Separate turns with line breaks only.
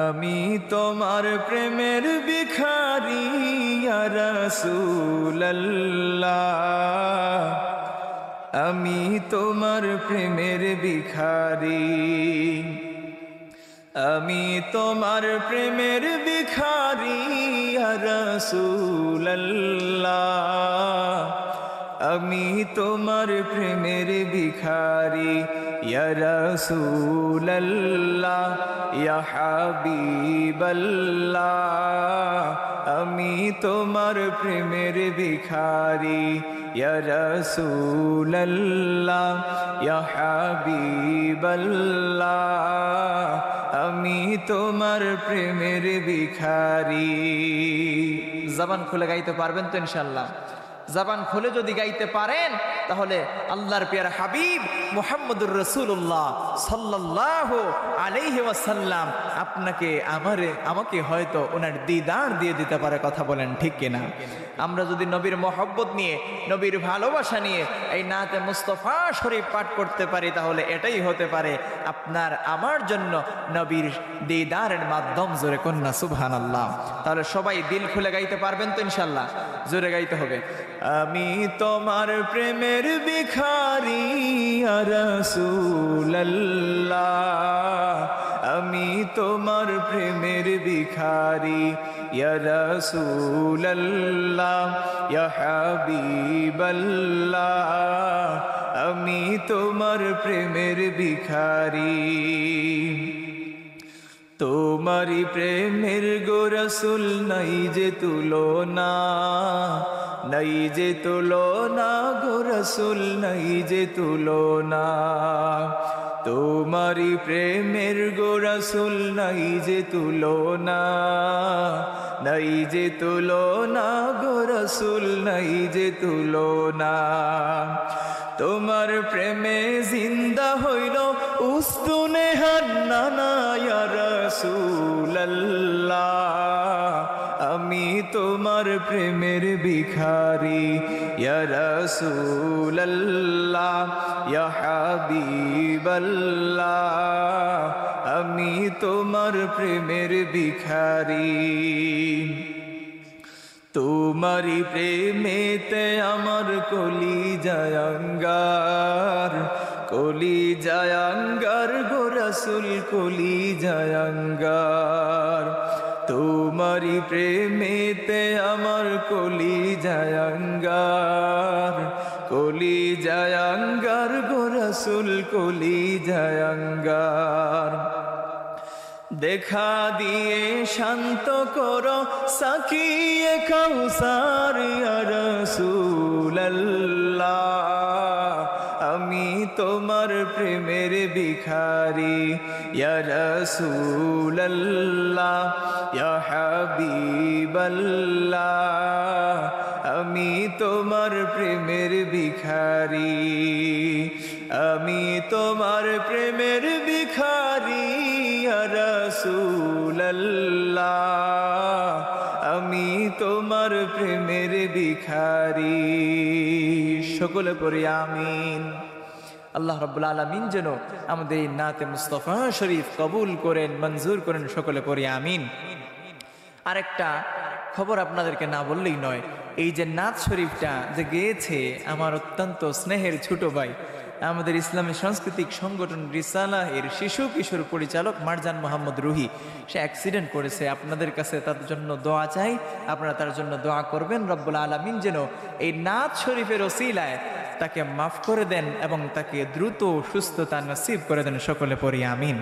আমি তোমার প্রেমের ভিখারি ইয়া রাসূলুল্লাহ, আমি তোমার প্রেমের ভিখারি, আমি তোমার প্রেমের ভিখারি ইয়া রাসূলুল্লাহ, আমি তোমার প্রেমের ভিখারি ইয়া রাসূলুল্লাহ ইয়া হাবিবাল্লাহ, আমি তোমার প্রেমের ভিখারি ইয়া রাসূলুল্লাহ ইয়া হাবিবাল্লাহ, আমি তোমার প্রেমের ভিখারি। জবান খুলে গাইতে পারবেন তো ইনশাআল্লাহ? জবান খুলে যদি গাইতে পারেন তাহলে আল্লাহর প্রিয় হাবিব মুহাম্মদুর রাসূলুল্লাহ সাল্লাল্লাহু আলাইহি ওয়াসাল্লাম আপনাকে আমাকে হয়তো ওনার দিদার দিয়ে দিতে পারে। কথা বলেন ঠিক কিনা? আমরা যদি নবীর মহব্বত নিয়ে, নবীর ভালোবাসা নিয়ে এই নাতে মুস্তাফা শরীফ পাঠ করতে পারি তাহলে এটাই হতে পারে আপনার আমার জন্য নবীর দিদারের মাধ্যম। জোরে কন্যা সুবহানাল্লাহ। তাহলে সবাই দিল খুলে গাইতে পারবেন তো ইনশাআল্লাহ? জোরে গাইতে হবে। আমি তোমার প্রেমের ভিখারি ইয়া রাসূলুল্লাহ, আমি তোমার প্রেমের ভিখারি ইয়া রাসূলুল্লাহ ইয়া হাবিবাল্লাহ, আমি তোমার প্রেমের ভিখারি। তোমারি প্রেমের গো রাসূল নাই যে তুলনা, নাই যে তুলনা গো রাসূল নাই যে তুলনা, তোমারি প্রেমের গো রাসূল নাই যে তুলনা, নাই যে তুলনা গো রাসূল নাই যে তুলনা, তোমার প্রেমে জিন্দা হইল উস্তুনে হান্নানা ইয়া রাসূলুল্লাহ, আমি তোমার প্রেমের ভিখারি ইয়া রাসূলুল্লাহ ইয়া হাবিবাল্লাহ, আমি তোমার প্রেমের ভিখারি। তোমারি প্রেমেতে আমার কলিজায় আঙ্গার, কলিজায় আঙ্গার গো রাসূল কলিজায় আঙ্গার, তোমারি প্রেমেতে আমার কলিজায় আঙ্গার, কলিজায় আঙ্গার গো রাসূল কলিজায় আঙ্গার। দেখা দিয়ে শান্ত করো সাকিয়ে কাউসার ইয়া রাসূলুল্লাহ, আমি তোমার প্রেমের ভিখারি ইয়া রাসূলুল্লাহ ইয়া হাবিবাল্লাহ, আমি তোমার প্রেমের ভিখারি, আমি তোমার প্রেমের ভিখারি ইয়া রাসূলুল্লাহ, আমি তোমার প্রেমের ভিখারি। সকলে পড়ি আমিন। আল্লাহ রাব্বুল আলামিন যেন আমাদের এই নাতে মুস্তাফা শরীফ কবুল করেন, মঞ্জুর করেন। সকলে পড়ি আমিন। আরেকটা খবর আপনাদেরকে না বললেই নয়, এই যে নাত শরীফটা যে গেয়েছে আমার অত্যন্ত স্নেহের ছোট ভাই, আমাদের ইসলামী সাংস্কৃতিক সংগঠন রিসালা এর শিশু কিশোর পরিচালক মারজান মোহাম্মদ রুহি, সে অ্যাক্সিডেন্ট করেছে। আপনাদের কাছে তার জন্য দোয়া চাই, আপনারা তার জন্য দোয়া করবেন। রব্বুল আলামিন যেন এই নাত শরীফের ওসিলায় তাকে মাফ করে দেন এবং তাকে দ্রুত সুস্থতা নসিব করে দেন। সকলে পড়ি আমিন।